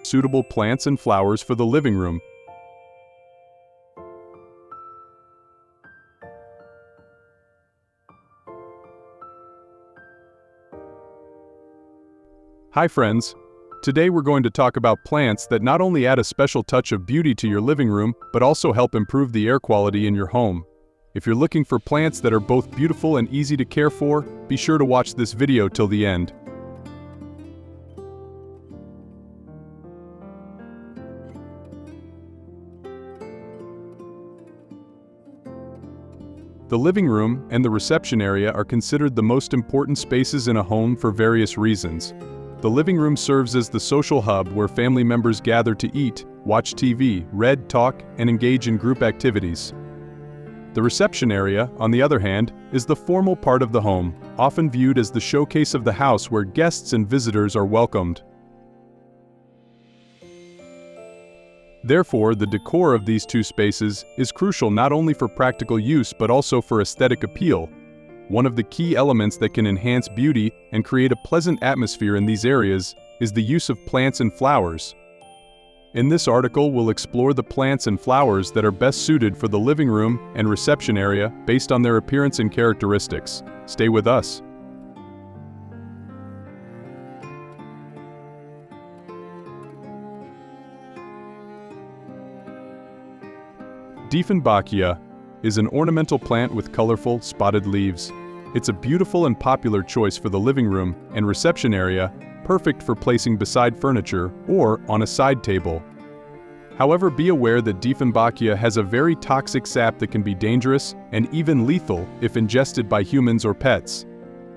suitable plants and flowers for the living room. Hi friends! Today we're going to talk about plants that not only add a special touch of beauty to your living room, but also help improve the air quality in your home. If you're looking for plants that are both beautiful and easy to care for, be sure to watch this video till the end. The living room and the reception area are considered the most important spaces in a home for various reasons. The living room serves as the social hub where family members gather to eat, watch TV, read, talk, and engage in group activities. The reception area, on the other hand, is the formal part of the home, often viewed as the showcase of the house where guests and visitors are welcomed. Therefore, the decor of these two spaces is crucial not only for practical use but also for aesthetic appeal. One of the key elements that can enhance beauty and create a pleasant atmosphere in these areas is the use of plants and flowers. In this article, we'll explore the plants and flowers that are best suited for the living room and reception area based on their appearance and characteristics. Stay with us. Dieffenbachia is an ornamental plant with colorful, spotted leaves. It's a beautiful and popular choice for the living room and reception area, perfect for placing beside furniture or on a side table. However, be aware that Dieffenbachia has a very toxic sap that can be dangerous and even lethal if ingested by humans or pets.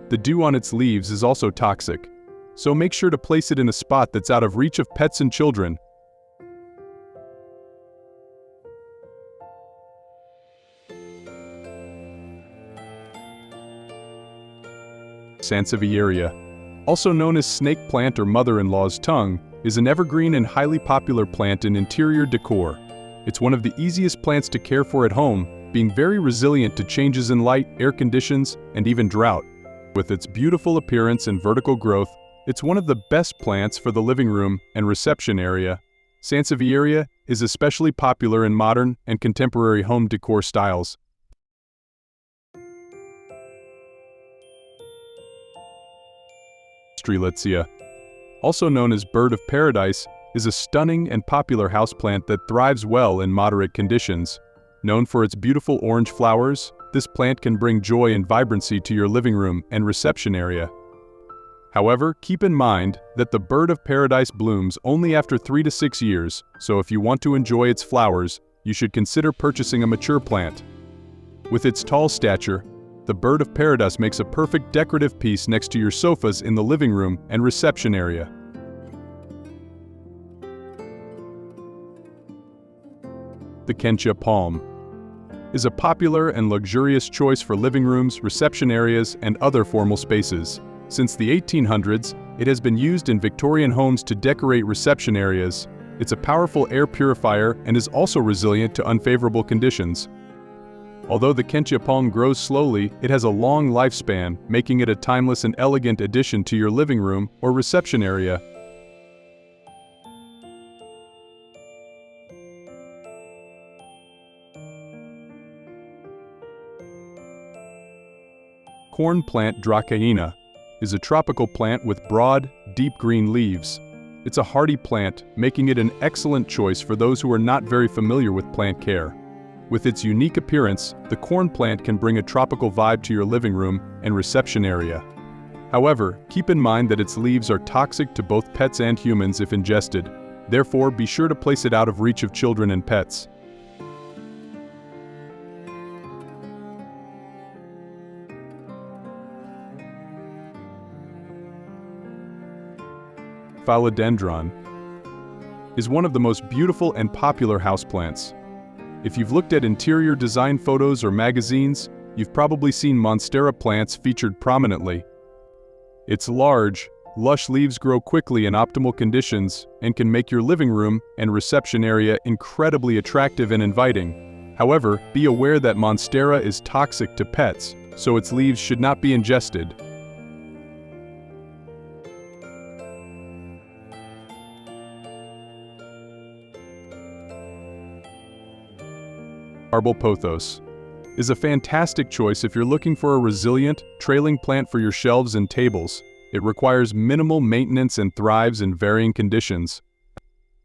The dew on its leaves is also toxic, so make sure to place it in a spot that's out of reach of pets and children. Sansevieria, also known as snake plant or mother-in-law's tongue, is an evergreen and highly popular plant in interior decor. It's one of the easiest plants to care for at home, being very resilient to changes in light, air conditions, and even drought. With its beautiful appearance and vertical growth, it's one of the best plants for the living room and reception area. Sansevieria is especially popular in modern and contemporary home decor styles. Strelitzia, also known as bird of paradise, is a stunning and popular houseplant that thrives well in moderate conditions. Known for its beautiful orange flowers, this plant can bring joy and vibrancy to your living room and reception area. However, keep in mind that the bird of paradise blooms only after 3 to 6 years, so if you want to enjoy its flowers, you should consider purchasing a mature plant. With its tall stature, the bird of paradise makes a perfect decorative piece next to your sofas in the living room and reception area. The Kentia Palm is a popular and luxurious choice for living rooms, reception areas, and other formal spaces. Since the 1800s, it has been used in Victorian homes to decorate reception areas. It's a powerful air purifier and is also resilient to unfavorable conditions. Although the Kentia palm grows slowly, it has a long lifespan, making it a timeless and elegant addition to your living room or reception area. Corn plant Dracaena is a tropical plant with broad, deep green leaves. It's a hardy plant, making it an excellent choice for those who are not very familiar with plant care. With its unique appearance, the corn plant can bring a tropical vibe to your living room and reception area. However, keep in mind that its leaves are toxic to both pets and humans if ingested. Therefore, be sure to place it out of reach of children and pets. Philodendron is one of the most beautiful and popular houseplants. If you've looked at interior design photos or magazines, you've probably seen monstera plants featured prominently. Its large, lush leaves grow quickly in optimal conditions and can make your living room and reception area incredibly attractive and inviting. However, be aware that monstera is toxic to pets, so its leaves should not be ingested. Marble Pothos is a fantastic choice if you're looking for a resilient, trailing plant for your shelves and tables. It requires minimal maintenance and thrives in varying conditions.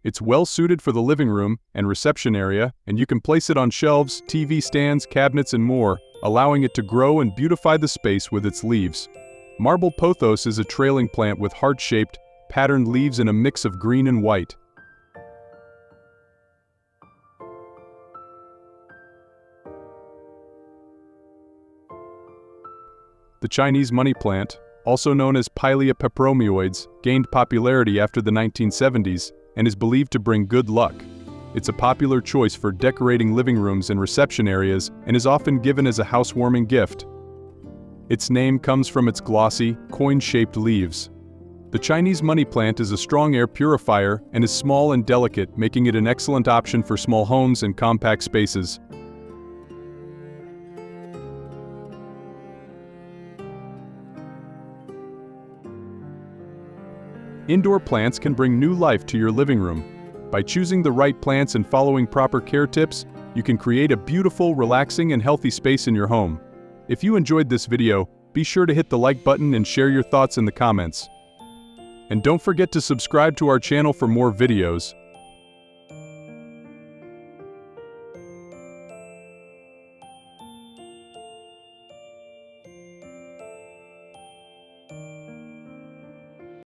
It's well suited for the living room and reception area, and you can place it on shelves, TV stands, cabinets, and more, allowing it to grow and beautify the space with its leaves. Marble Pothos is a trailing plant with heart-shaped, patterned leaves in a mix of green and white. The Chinese money plant, also known as Pilea peperomioides, gained popularity after the 1970s and is believed to bring good luck. It's a popular choice for decorating living rooms and reception areas and is often given as a housewarming gift. Its name comes from its glossy, coin-shaped leaves. The Chinese money plant is a strong air purifier and is small and delicate, making it an excellent option for small homes and compact spaces. Indoor plants can bring new life to your living room. By choosing the right plants and following proper care tips, you can create a beautiful, relaxing, and healthy space in your home. If you enjoyed this video, be sure to hit the like button and share your thoughts in the comments. And don't forget to subscribe to our channel for more videos.